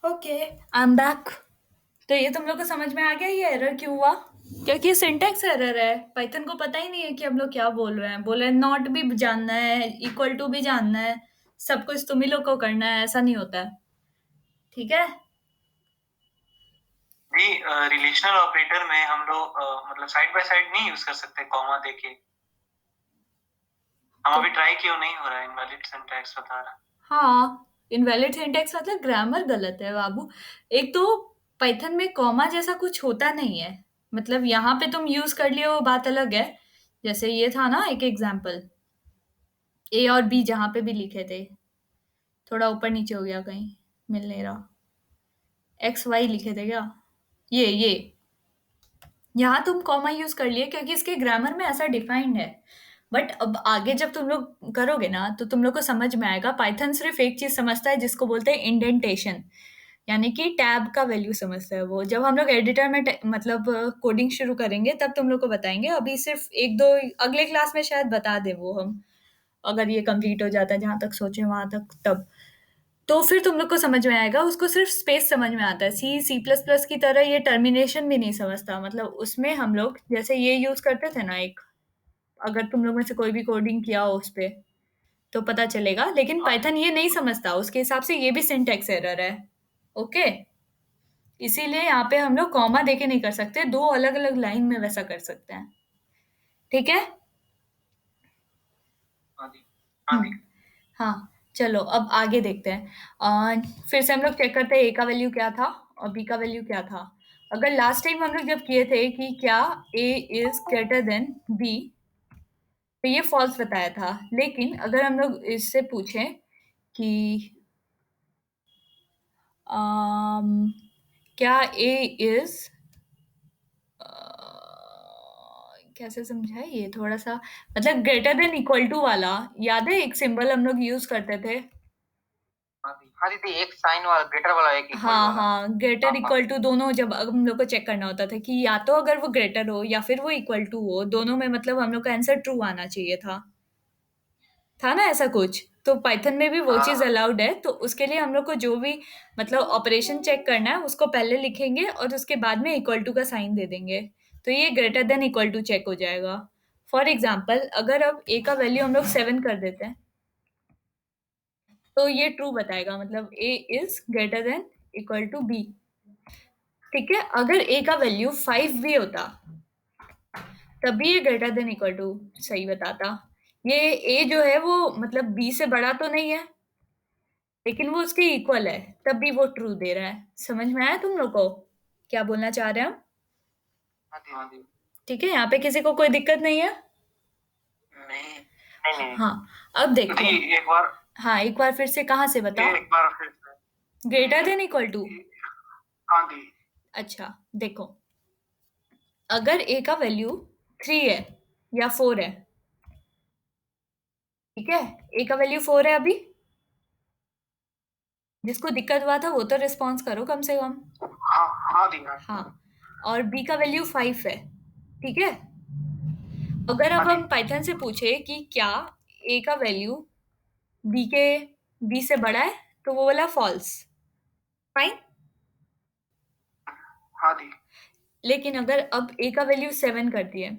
Okay, I am back. तो ये तुम लोग को समझ में आ गया ये एरर क्यों हुआ? क्योंकि सिंटेक्स एरर है। पाइथन को पता ही नहीं है कि हम लोग क्या बोल रहे हैं। बोले नॉट भी जानना है, इक्वल टू भी जानना है, सब कुछ तुम ही लोग को करना है, ऐसा नहीं होता है। ठीक है? जी, रिलेशनल ऑपरेटर में हम लोग मतलब साइड बाय साइड नहीं यूज कर सकते कॉमा देके। हम अभी ट्राई क्यों नहीं हो रहा है, इनवैलिड सिंटैक्स बता रहा। हाँ, इनवैलिड सिंटेक्स मतलब ग्रामर गलत है बाबू। एक तो पाइथन में कॉमा जैसा कुछ होता नहीं है। मतलब यहाँ पे तुम यूज कर लियो वो बात अलग है। जैसे ये था ना एक एग्जाम्पल, ए और बी जहाँ पे भी लिखे थे, थोड़ा ऊपर नीचे हो गया कहीं, मिल नहीं रहा। एक्स वाई लिखे थे क्या? ये यहाँ तुम कॉमा यूज कर लिए क्योंकि इसके ग्रामर में ऐसा डिफाइंड है। बट अब आगे जब तुम लोग करोगे ना तो तुम लोग को समझ में आएगा। पाइथन सिर्फ एक चीज समझता है जिसको बोलते हैं इंडेंटेशन, यानी कि टैब का वैल्यू समझता है वो। जब हम लोग एडिटर में मतलब कोडिंग शुरू करेंगे तब तुम लोग को बताएंगे। अभी सिर्फ एक दो अगले क्लास में शायद बता दे वो हम, अगर ये कंप्लीट हो जाता है जहां तक सोचे वहां तक, तब तो फिर तुम लोग को समझ में आएगा। उसको सिर्फ स्पेस समझ में आता है। सी सी प्लस प्लस की तरह ये टर्मिनेशन भी नहीं समझता। मतलब उसमें हम लोग जैसे ये यूज करते थे ना एक, अगर तुम लोग में से कोई भी कोडिंग किया हो उस पे तो पता चलेगा। लेकिन पाइथन ये नहीं समझता, उसके हिसाब से ये भी सिंटेक्स एरर है। ओके, इसीलिए यहाँ पे हम लोग कॉमा देके नहीं कर सकते, दो अलग अलग लाइन में वैसा कर सकते हैं। ठीक है? हाँ जी, हाँ जी। हाँ, चलो अब आगे देखते हैं। फिर से हम लोग चेक करते हैं ए का वैल्यू क्या था और बी का वैल्यू क्या था। अगर लास्ट टाइम हम लोग जब किए थे कि क्या ए इज ग्रेटर देन बी, तो ये फॉल्स बताया था। लेकिन अगर हम लोग इससे पूछें कि क्या ए इज, कैसे समझाए ये थोड़ा सा, मतलब ग्रेटर देन इक्वल टू वाला, याद है एक सिंबल हम लोग यूज करते थे? हाँ दीदी, एक साइन वाला ग्रेटर वाला, एक इक्वल हाँ वाला। हाँ, ग्रेटर इक्वल टू दोनों जब हम लोग को चेक करना होता था कि या तो अगर वो ग्रेटर हो या फिर वो इक्वल टू हो, दोनों में मतलब हम लोग का आंसर ट्रू आना चाहिए था ना ऐसा कुछ? तो पाइथन में भी वो चीज अलाउड है। तो उसके लिए हम लोग को जो भी मतलब ऑपरेशन चेक करना है उसको पहले लिखेंगे और उसके बाद में इक्वल टू का साइन दे देंगे, तो ये greater than equal to check हो जाएगा। फॉर एग्जाम्पल, अगर अब ए का वैल्यू हम लोग 7 कर देते हैं तो ये ट्रू बताएगा, मतलब A is greater than equal to B. ठीक है? अगर ए का वैल्यू 5 भी होता तब भी ये ग्रेटर देन इक्वल टू सही बताता। ये ए जो है वो मतलब बी से बड़ा तो नहीं है, लेकिन वो उसके इक्वल है, तब भी वो ट्रू दे रहा है। समझ में आया तुम लोग को क्या बोलना चाह रहे हैं हम? हाँ दीदी। ठीक है, यहाँ पे किसी को कोई दिक्कत नहीं है? नहीं नहीं। हाँ, अब देखो। दी, एक बार हाँ, एक बार फिर से कहाँ से बताओ? एक बार फिर से। Greater than equal to. हाँ दी। अच्छा देखो, अगर ए का वैल्यू 3 है या 4 है, ठीक है, ए का वैल्यू 4 है अभी, जिसको दिक्कत हुआ था वो तो रिस्पॉन्स करो कम से कम। हाँ दी मैम। हाँ, और b का वैल्यू 5 है, ठीक है। अगर अब हाँ हम पाइथन से पूछे कि क्या a का वैल्यू b से बड़ा है, तो वो बोला फॉल्स, फाइन। हाँ दी। लेकिन अगर अब a का वैल्यू 7 कर दिए,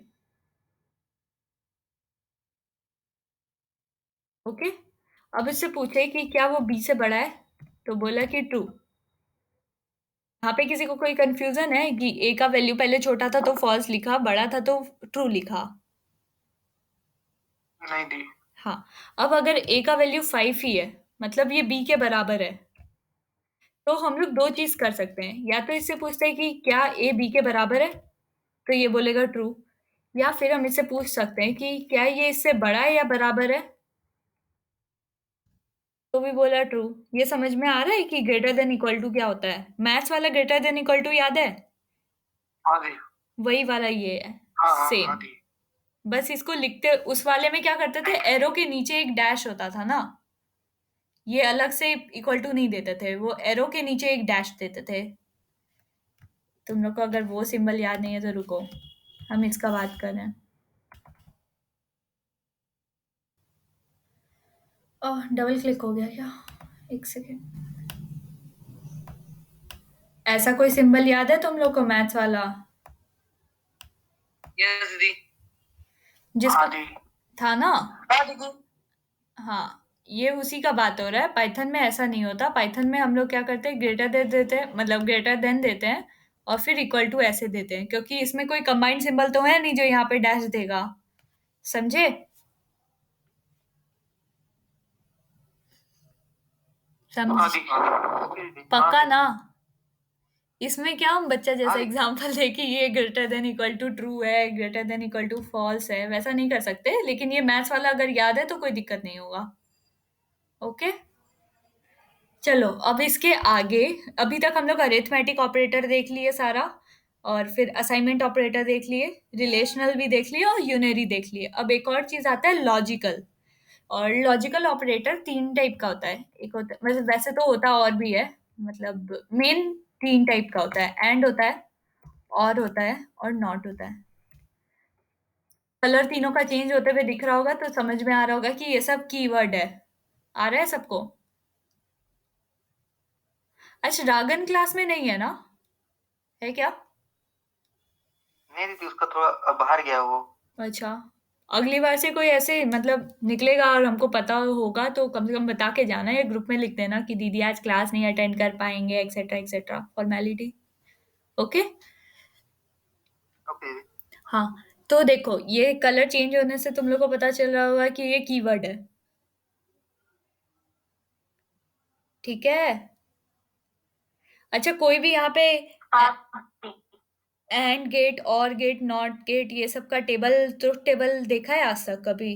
ओके, अब इससे पूछे कि क्या वो b से बड़ा है, तो बोला कि ट्रू। यहाँ पे किसी को कोई कंफ्यूजन है कि a का वैल्यू पहले छोटा था तो फॉल्स लिखा, बड़ा था तो ट्रू लिखा? नहीं दी। हाँ, अब अगर a का वैल्यू 5 ही है, मतलब ये b के बराबर है, तो हम लोग दो चीज कर सकते हैं। या तो इससे पूछते हैं कि क्या a b के बराबर है, तो ये बोलेगा ट्रू। या फिर हम इससे पूछ सकते हैं कि क्या ये इससे बड़ा है या बराबर है, तो भी बोला ट्रू। ये समझ में आ रहा है कि ग्रेटर देन इक्वल टू क्या होता है? मैथ्स वाला ग्रेटर देन इक्वल टू याद है? हाँ दी। वही वाला ये है, हाँ हाँ सेम। हाँ दी। बस इसको लिखते, उस वाले में क्या करते थे, एरो के नीचे एक डैश होता था ना, ये अलग से इक्वल टू नहीं देते थे, वो एरो के नीचे एक डैश देते थे। तुम लोग को अगर वो सिंबल याद नहीं है तो रुको, हम इसका बात कर रहे हैं। ओह, डबल क्लिक हो गया क्या? एक सेकेंड। ऐसा कोई सिंबल याद है तुम लोग को मैथ्स वाला, यस दी। जिसको हाँ दी। था ना? हाँ दीदी। हाँ, ये उसी का बात हो रहा है। पाइथन में ऐसा नहीं होता। पाइथन में हम लोग क्या करते हैं, ग्रेटर दे देते हैं, मतलब ग्रेटर देन देते हैं और फिर इक्वल टू ऐसे देते हैं, क्योंकि इसमें कोई कंबाइंड सिंबल तो है नहीं जो यहाँ पे डैश देगा, समझे? हाँ समझ दी। पक्का ना? इसमें क्या हम बच्चा जैसा हाँ। एग्जाम्पल दे कि ये greater than equal to true है, greater than equal to false है, वैसा नहीं कर सकते। लेकिन ये मैथ्स वाला अगर याद है तो कोई दिक्कत नहीं होगा, ओके। चलो अब इसके आगे, अभी तक हम लोग अरिथमेटिक ऑपरेटर देख लिए सारा, और फिर असाइनमेंट ऑपरेटर देख लिए, रिलेशनल भी देख लिए और यूनरी देख लिए। अब एक और चीज आता है लॉजिकल। और लॉजिकल ऑपरेटर 3 टाइप का होता है। एक होता है, मतलब वैसे तो होता और भी है, मतलब मेन 3 टाइप का होता है। एंड होता है, और होता है, और नॉट होता है। कलर तीनों का चेंज होते हुए दिख रहा होगा तो समझ में आ रहा होगा कि ये सब कीवर्ड है। आ रहा है सबको? अच्छा, ड्रैगन क्लास में नहीं है ना? है क्या? नहीं दीदी, उसका थोड़ा बाहर गया वो। अच्छा, अगली बार से कोई ऐसे मतलब निकलेगा और हमको पता होगा तो कम से कम बता के जाना, या ग्रुप में लिख देना कि दीदी आज क्लास नहीं अटेंड कर पाएंगे, etcetera etcetera, formality, okay. Okay. हाँ, तो देखो ये कलर चेंज होने से तुम लोग को पता चल रहा होगा कि ये कीवर्ड है, ठीक है। अच्छा, कोई भी यहाँ पे एंड गेट, और गेट, नॉट गेट, ये सब का टेबल, ट्रुथ टेबल देखा है आज तक कभी?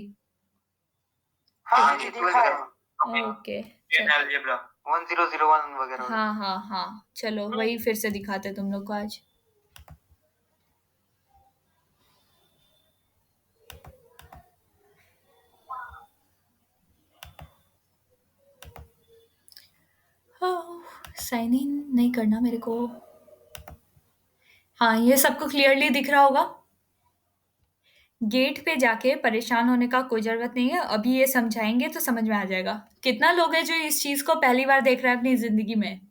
हाँ दीदी देखा है। ओके, अलजेब्रा 1001 वगैरह। हाँ हाँ हाँ, चलो वही फिर से दिखाते तुम लोग को आज। साइन इन नहीं करना मेरे को। हाँ, ये सबको क्लियरली दिख रहा होगा। गेट पे जाके परेशान होने का कोई जरूरत नहीं है, अभी ये समझाएंगे तो समझ में आ जाएगा। कितना लोग हैं जो इस चीज को पहली बार देख रहे हैं अपनी जिंदगी में?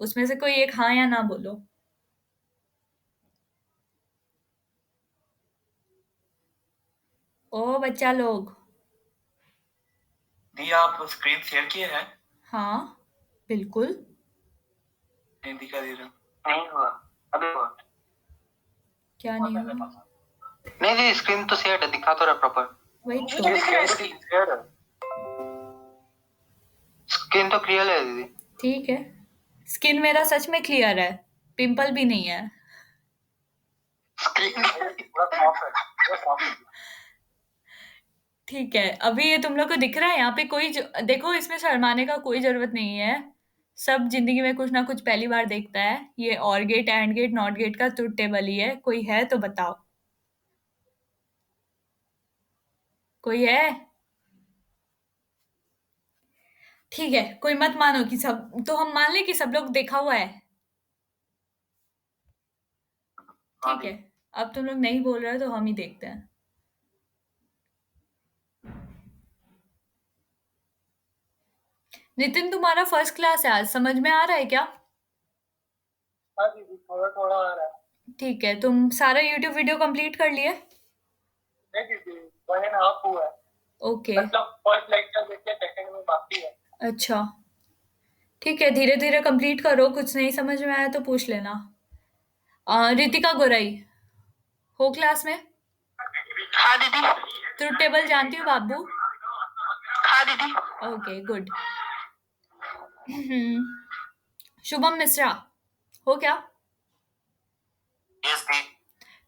उसमें से कोई एक हाँ या ना बोलो। ओ बच्चा लोग, दी आप स्क्रीन शेयर किए हैं? हाँ बिल्कुल। नहीं दिखा दे रहा। नहीं हुआ अभी हुआ। क्या नहीं हुआ? नहीं जी, स्क्रीन तो शेयर है, दिखा तो रहा प्रॉपर। वही मुझे तो, दिख रहा है स्क्रीन तो क्लियर है दीदी। ठीक है। स्किन मेरा सच में क्लियर है, पिंपल भी नहीं है। स्क्रीन पूरा साफ है, पूरा साफ है। ठीक है, अभी ये तुम लोग को दिख रहा है यहाँ पे कोई देखो, इसमें शर्माने का कोई जरूरत नहीं है। सब जिंदगी में कुछ ना कुछ पहली बार देखता है। ये और gate, and gate, not gate का ट्रुथ टेबल ही है। कोई है तो बताओ, कोई है? ठीक है, कोई मत मानो कि सब, तो हम मान लें कि सब लोग देखा हुआ है। हाँ ठीक दी। है, अब तुम लोग नहीं बोल रहे हो तो हम ही देखते हैं। नितिन, तुम्हारा फर्स्ट क्लास है आज, समझ में आ रहा है क्या? हाँ दीदी, थोड़ा थोड़ा आ रहा है। ठीक है, तुम सारा यूट्यूब वीडियो कंप्लीट कर लिए? नहीं दीदी, 1.5 हुआ है। ओके, मतलब फर्स्ट लेक्चर देखिए, सेकंड में बाकी है। अच्छा, ठीक है, धीरे धीरे कंप्लीट करो, कुछ नहीं समझ में आया तो पूछ लेना। रितिका गोराई हो क्लास में? हाँ दीदी। ट्रुथ टेबल जानती हो बाबू? हाँ दीदी। Okay, good. शुभम मिश्रा हो क्या? यस दी।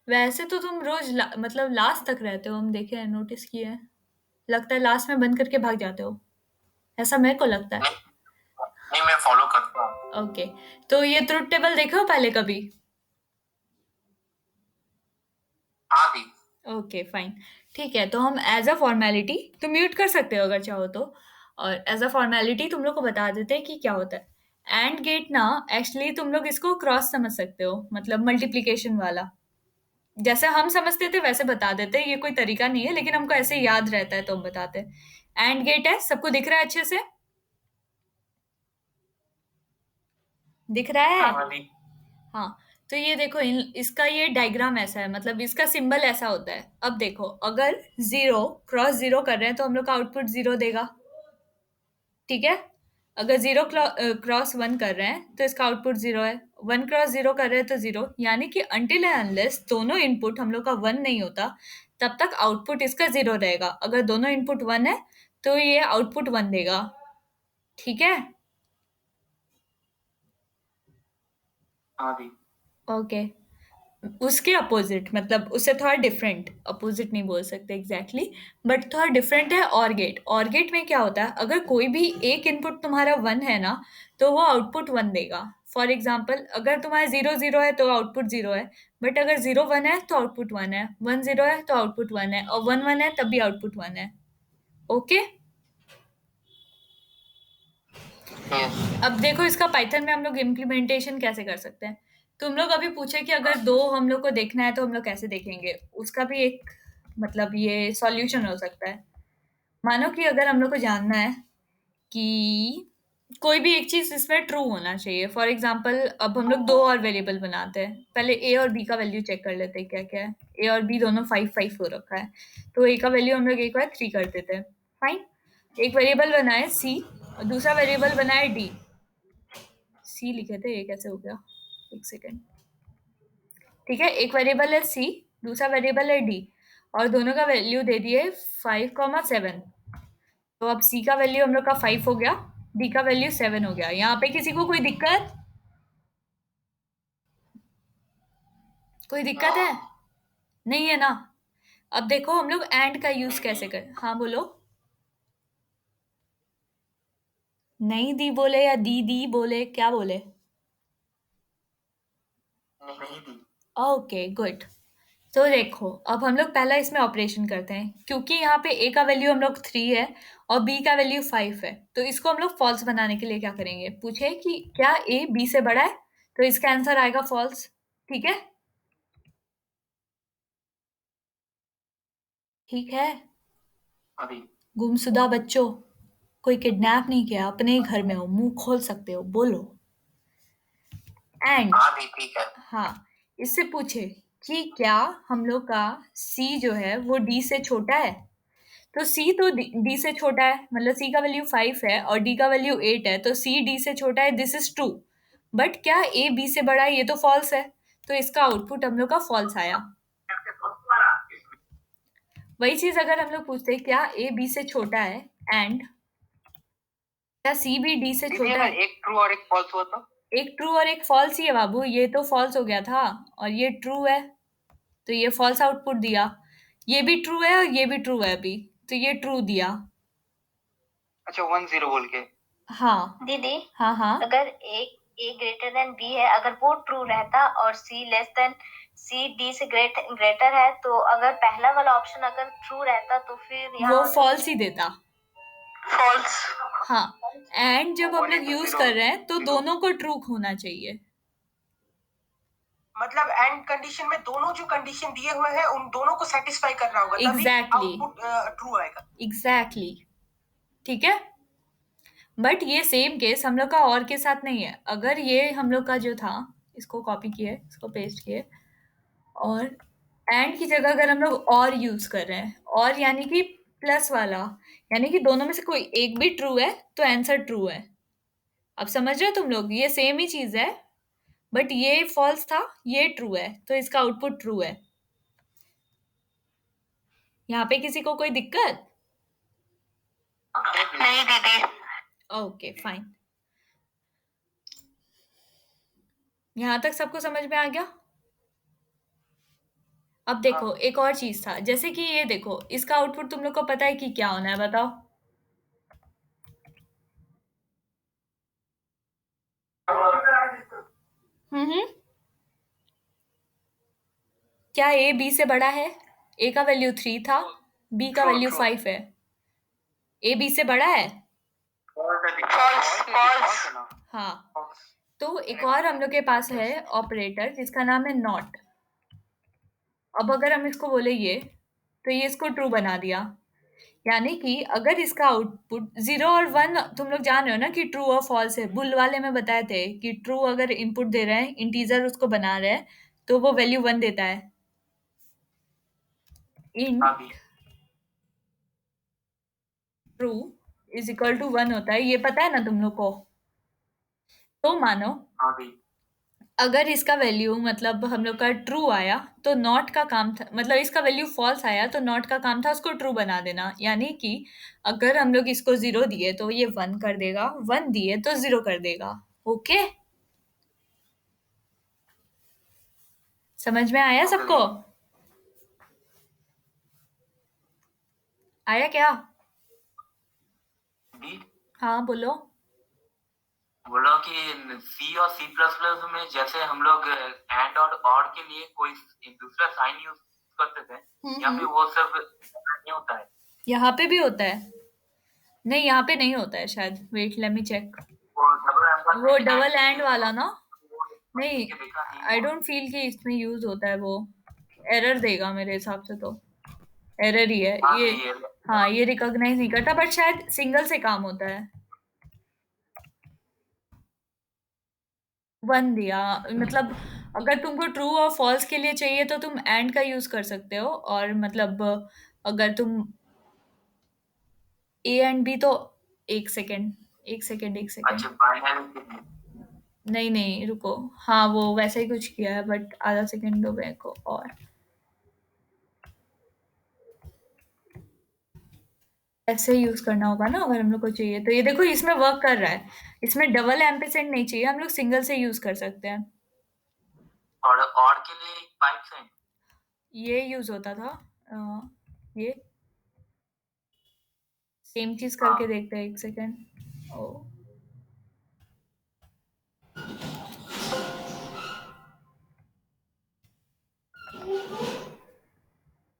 वैसे तो तुम रोज मतलब लास्ट तक रहते हो, हम देखे हैं, नोटिस किए हैं। लगता है लास्ट में बंद करके भाग जाते हो, ऐसा मेरे को लगता है। नहीं, मैं फॉलो करता हूँ। ओके, तो ये ट्रुथ टेबल देखे हो पहले कभी? हाँ दी। ओके, फाइन, ठीक है, तो हम एज अ फॉर्मेलिटी, तुम म्यूट कर सकते हो अगर चाहो तो, और एज अ फॉर्मेलिटी तुम लोग को बता देते हैं कि क्या होता है। एंड गेट ना, एक्चुअली तुम लोग इसको क्रॉस समझ सकते हो, मतलब मल्टीप्लिकेशन वाला। जैसे हम समझते थे वैसे बता देते हैं, ये कोई तरीका नहीं है, लेकिन हमको ऐसे याद रहता है तो हम बताते हैं। एंड गेट है, सबको दिख रहा है अच्छे से? दिख रहा है? हाँ दी। हाँ, तो ये देखो, इसका ये डायग्राम ऐसा है, मतलब इसका सिंबल ऐसा होता है। अब देखो, अगर 0 क्रॉस 0 कर रहे हैं तो हम लोग का आउटपुट 0 देगा, ठीक है? अगर 0 क्रॉस 1 कर रहे हैं तो इसका आउटपुट 0 है, 1 क्रॉस 0 कर रहे हैं तो 0, यानी कि अनटिल एंड अनलेस दोनों इनपुट हम लोग का 1 नहीं होता, तब तक आउटपुट इसका 0 रहेगा। अगर दोनों इनपुट 1 है तो ये आउटपुट 1 देगा, ठीक है? हाँ दी। ओके, उसके अपोजिट, मतलब उससे थोड़ा डिफरेंट, अपोजिट नहीं बोल सकते एग्जैक्टली, बट थोड़ा डिफरेंट है और गेट। और गेट में क्या होता है, अगर कोई भी एक इनपुट तुम्हारा 1 है ना, तो वो आउटपुट 1 देगा। फॉर एग्जाम्पल, अगर तुम्हारा 0 0 है तो आउटपुट 0 है, बट अगर 0 1 है तो आउटपुट 1 है, 1 0 है तो आउटपुट 1 है, और 1 1 है तब भी आउटपुट 1 है। Okay, yes. अब देखो इसका पाइथन में हम लोग इम्प्लीमेंटेशन कैसे कर सकते हैं। तुम लोग अभी पूछे कि अगर दो हम लोग को देखना है तो हम लोग कैसे देखेंगे, उसका भी एक मतलब ये सॉल्यूशन हो सकता है। मानो कि अगर हम लोग को जानना है कि कोई भी एक चीज इसमें ट्रू होना चाहिए। फॉर एग्जाम्पल, अब हम लोग दो और वेरिएबल बनाते हैं, पहले ए और बी का वैल्यू चेक कर लेते हैं क्या क्या है। ए और बी दोनों 5 5 हो रखा है, तो ए का वैल्यू हम लोग एक बार 3 कर देते हैं। फाइन, एक वेरिएबल बनाए सी और दूसरा वेरिएबल बनाए डी। सी लिखे थे, ये कैसे हो गया, एक सेकेंड। ठीक है, एक वेरिएबल है सी, दूसरा वेरिएबल है डी, और दोनों का वैल्यू दे दिए 5,7। तो अब सी का वैल्यू हम लोग का 5 हो गया, डी का वैल्यू 7 हो गया। यहाँ पे किसी को कोई दिक्कत? कोई दिक्कत है? नहीं है ना? अब देखो हम लोग एंड का यूज कैसे कर, हाँ बोलो। नहीं दी बोले या दी दी बोले, क्या बोले? नहीं दी। Okay, good. तो देखो, अब हम लोग पहला इसमें ऑपरेशन करते हैं, क्योंकि यहाँ पे ए का वैल्यू हम लोग 3 है और बी का वैल्यू 5 है, तो इसको हम लोग फॉल्स बनाने के लिए क्या करेंगे, पूछे कि क्या ए बी से बड़ा है, तो इसका आंसर आएगा फॉल्स, ठीक है? ठीक है, अभी। गुमशुदा बच्चों, कोई किडनैप नहीं किया, अपने ही घर में हो, मुंह खोल सकते हो, बोलो। एंड हाँ दी, ठीक है। हाँ, इससे पूछे कि क्या हम लोग का सी जो है वो डी से छोटा है, तो सी तो डी से छोटा है, मतलब सी का वैल्यू 5 है और डी का वैल्यू 8 है, तो सी डी से छोटा है, दिस इज ट्रू। बट क्या ए बी से बड़ा है, ये तो फॉल्स है, तो इसका आउटपुट हम लोग का फॉल्स आया। वही चीज अगर हम लोग पूछते क्या ए बी से छोटा है एंड क्या सी भी डी से छोटा है, एक ट्रू और एक फॉल्स हुआ तो? एक ट्रू और एक फॉल्स ही है बाबू, ये तो फॉल्स हो गया था और ये ट्रू है, तो ये फॉल्स आउटपुट दिया। ये भी ट्रू है और ये भी ट्रू है अभी, तो ये ट्रू दिया। अच्छा, 1-0 बोल के। हाँ दीदी, हाँ हाँ, अगर ए ग्रेटर देन बी है, अगर वो ट्रू रहता और सी लेस देन सी डी से ग्रेटर है, तो अगर पहला वाला ऑप्शन अगर ट्रू रहता तो फिर वो यहाँ फॉल्स ही देता। फॉल्स। हाँ, एंड जब हम लोग यूज कर रहे हैं तो दोनों को ट्रू होना चाहिए। मतलब एंड कंडीशन में दोनों जो कंडीशन दिए हुए हैं उन दोनों को सेटिस्फाई करना होगा, तभी Exactly. आउटपुट ट्रू आएगा। एग्जैक्टली ठीक है। बट ये सेम केस हम लोग का और के साथ नहीं है। अगर ये हम लोग का जो था, इसको कॉपी किए, इसको पेस्ट किए, और एंड की जगह अगर हम लोग और यूज कर रहे हैं, और यानी कि प्लस वाला, यानी कि दोनों में से कोई एक भी ट्रू है तो आंसर ट्रू है। अब समझ रहे हो तुम लोग, ये सेम ही चीज है, बट ये फॉल्स था, ये ट्रू है, तो इसका आउटपुट ट्रू है। यहाँ पे किसी को कोई दिक्कत? नहीं दीदी। ओके फाइन, यहाँ तक सबको समझ में आ गया। अब देखो एक और चीज था, जैसे कि ये देखो, इसका आउटपुट तुम लोग को पता है कि क्या होना है, बताओ। हम्म, क्या ए बी से बड़ा है? ए का वैल्यू 3 था, बी का वैल्यू 5 है। ए बी से बड़ा है? हाँ, तो एक और हम लोग के पास है ऑपरेटर जिसका नाम है नॉट। अब अगर हम इसको बोले ये, तो ये इसको ट्रू बना दिया, यानी कि अगर इसका आउटपुट 0 और 1, तुम लोग जान रहे हो ना कि ट्रू और फॉल्स है। बुल वाले में बताए थे कि ट्रू अगर इनपुट दे रहे हैं, इंटीजर उसको बना रहे हैं, तो वो वैल्यू 1 देता है। Int true is equal to 1 होता है, ये पता है ना तुम लोग को। तो मानो अगर इसका वैल्यू मतलब हम लोग का ट्रू आया तो नॉट का काम था, मतलब इसका वैल्यू फॉल्स आया तो नॉट का काम था उसको ट्रू बना देना। यानी कि अगर हम लोग इसको 0 दिए तो ये 1 कर देगा, 1 दिए तो 0 कर देगा। ओके, समझ में आया सबको? आया क्या? हाँ बोलो। बोलो कि सी और सी प्लस प्लस में जैसे हम लोग एंड और के लिए कोई दूसरा साइन यूज करते थे, यहाँ पे वो सब नहीं होता है। यहाँ पे भी होता है? नहीं, यहाँ पे नहीं होता है शायद। Wait let me check. वो डबल एंड वाला ना? नहीं, आई डोंट फील कि इसमें यूज होता है। वो एरर देगा मेरे हिसाब से, तो एरर ही है ये। हाँ, ये रिकॉग्नाइज नहीं करता, बट शायद सिंगल से काम होता है। 1 दिया, मतलब अगर तुमको ट्रू और फॉल्स के लिए चाहिए तो तुम एंड का यूज कर सकते हो, और मतलब अगर तुम ए एंड बी, तो एक सेकेंड। नहीं नहीं रुको, हाँ वो वैसे ही कुछ किया है, बट आधा सेकेंड दो मेरे को। और ऐसे यूज करना होगा ना अगर हम लोग को चाहिए तो। ये देखो इसमें वर्क कर रहा है, इसमें डबल एम्परसेंड नहीं चाहिए, हम लोग सिंगल से यूज कर सकते हैं। और के लिए 5 सेंट ये यूज होता था। ये सेम चीज करके देखते हैं, एक सेकेंड। ओ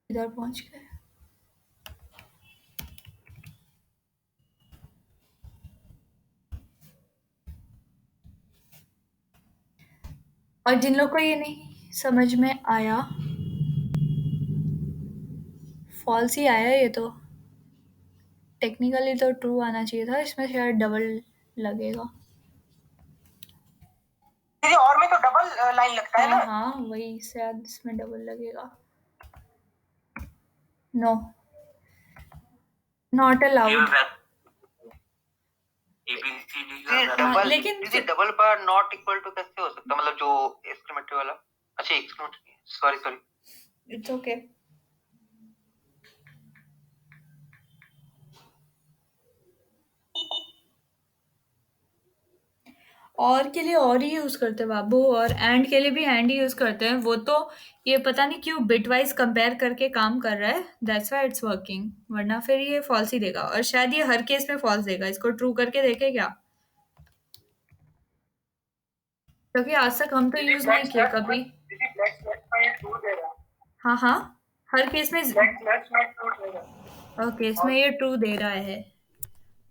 इधर पहुंच गए। और जिन लोग को ये नहीं समझ में आया, फॉल्स ही आया ये तो। टेक्निकली तो ट्रू आना चाहिए था, इसमें शायद डबल लगेगा। दीदी और में तो डबल लाइन लगता है ना? हाँ वही, शायद इसमें डबल लगेगा। No, not allowed. लेकिन double bar not equal to कैसे हो सकता, मतलब जो एक्सक्लेमेटरी वाला? अच्छा एक्सक्लेमेटरी, सॉरी इट्स ओके। और के लिए और ही यूज करते हैं बाबू, और एंड के लिए भी एंड ही यूज करते हैं। वो तो ये पता नहीं क्यों बिटवाइज कंपेयर करके काम कर रहा है, दैट्स व्हाई इट्स वर्किंग, वरना फिर ये फॉल्स ही देगा। और शायद ये हर केस में फॉल्स देगा। इसको ट्रू करके देखे क्या, क्योंकि आज तक हम तो यूज नहीं किए कभी। हाँ हाँ, हर केस में, ओके इसमें ये ट्रू दे रहा है।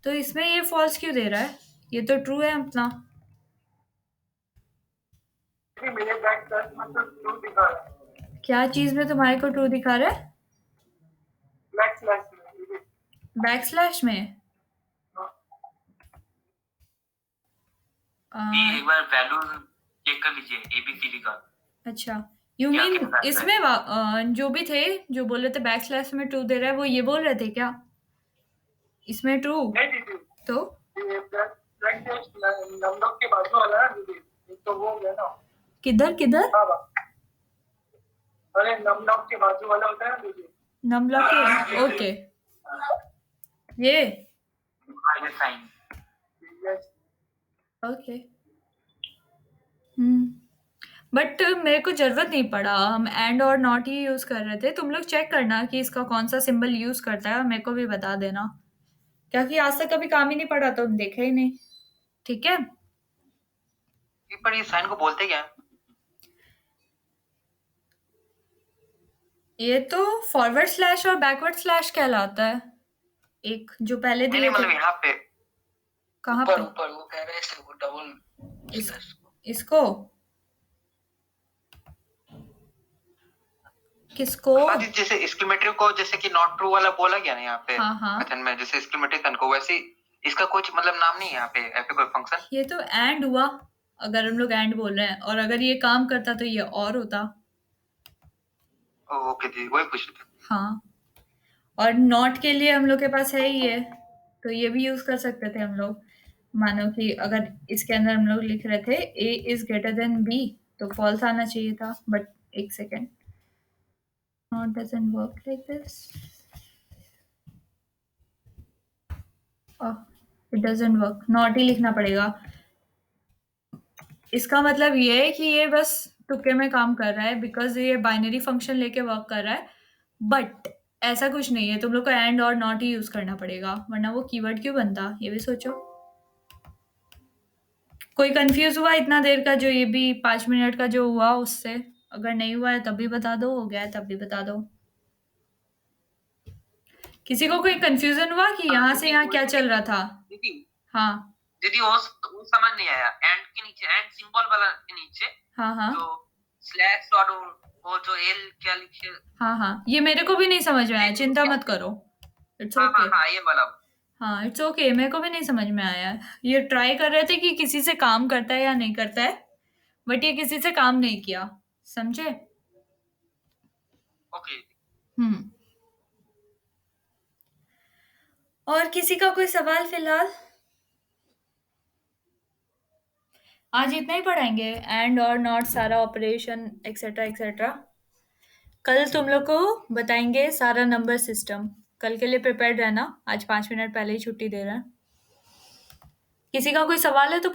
तो इसमें ये फॉल्स क्यों दे रहा है? ये तो ट्रू है अपना। मेरे बैक स्लैश में तो ट्रू दिखा रहा है। क्या चीज में तुम्हारे को ट्रू दिखा रहा है? बैक स्लैश में। बैक स्लैश में? ये एक बार वैल्यू चेक कर लीजिए एबीसीडी का। अच्छा, यू क्या मीन क्या बताता है? इसमें जो भी थे जो बोल रहे थे बैक स्लैश में ट्रू दे रहा है, वो ये बोल रहे थे क्या इसमें ट्रू? नहीं दीदी, तो ये ब्लैक नमलॉक के बाजू वाला है दीदी, तो वो हो गया ना। किधर किधर? हाँ बा। अरे नमलॉक के बाजू वाला होता है ना दीदी। नमलॉक के, ओके, ये साइन Yes. ओके। बट मेरे को जरूरत नहीं पड़ा, हम एंड और नॉट ही यूज कर रहे थे। तुम लोग चेक करना कि इसका कौन सा सिंबल यूज करता है और मेरे को भी बता देना, क्योंकि आज तक कभी काम ही नहीं पड़ा तो देखा ही नहीं। ठीक है, पर ये साइन को बोलते क्या है? ये तो फॉरवर्ड स्लैश और बैकवर्ड स्लैश कहलाता है। एक जो पहले नहीं दिए मतलब थे, यहाँ पे कहाँ ऊपर पे? ऊपर वो कह रहे हैं वो डबल इसको किसको? हाँ जी, जैसे एक्सक्लेमेटरी को जैसे कि नॉट ट्रू वाला बोला गया ना यहाँ पे हाँ हाँ, मेथड में, जैसे एक्सक्लेमेटरी साइन को, वैसे इसका कुछ मतलब नाम नहीं है यहाँ पे कोई फंक्शन। ये तो एंड हुआ, अगर हम लोग एंड बोल रहे हैं, और अगर ये काम करता तो ये और होता। ओके जी, वही पूछ रहे थे। हाँ, और नॉट के लिए हम लोग के पास है ही ये, तो ये भी यूज कर सकते थे हम लोग। मानो कि अगर इसके अंदर हम लोग लिख रहे थे a is greater then b, तो फॉल्स आना चाहिए था। बट एक second, not doesn't work like this, it doesn't work, not ही लिखना पड़ेगा। इसका मतलब ये है कि ये बस तुक्के में काम कर रहा है, बिकॉज ये बाइनरी फंक्शन लेके वर्क कर रहा है। बट ऐसा कुछ नहीं है, तुम लोग को एंड और नॉट ही यूज करना पड़ेगा, वरना वो कीवर्ड क्यों बनता, ये भी सोचो। कोई कंफ्यूज हुआ इतना देर का, जो ये भी 5 मिनट का जो हुआ उससे? अगर नहीं हुआ है तब भी बता दो, हो गया है तब भी बता दो। किसी को कोई कंफ्यूजन हुआ कि यहाँ से यहाँ क्या चल रहा था? दीदी हाँ दीदी वो समझ नहीं आया। एंड के नीचे, एंड सिंबल वाला के नीचे हाँ हाँ जो स्लैश और वो जो एल क्या लिखे, हाँ हाँ, ये मेरे को भी नहीं समझ में आया, चिंता मत करो, इट्स हाँ ओके। हाँ हाँ ये वाला। हाँ इट्स ओके, मेरे को भी नहीं समझ में आया। ये ट्राई कर रहे थे कि किसी से काम करता है या नहीं करता है, बट ये किसी से काम नहीं किया, समझे? ओके और किसी का कोई सवाल फिलहाल? आज इतना ही पढ़ाएंगे, एंड और नॉट, सारा ऑपरेशन एक्सेट्रा एक्सेट्रा। कल तुम लोग को बताएंगे सारा नंबर सिस्टम। कल के लिए प्रिपेयर्ड रहना, आज 5 मिनट पहले ही छुट्टी दे रहे हैं। किसी का कोई सवाल है तो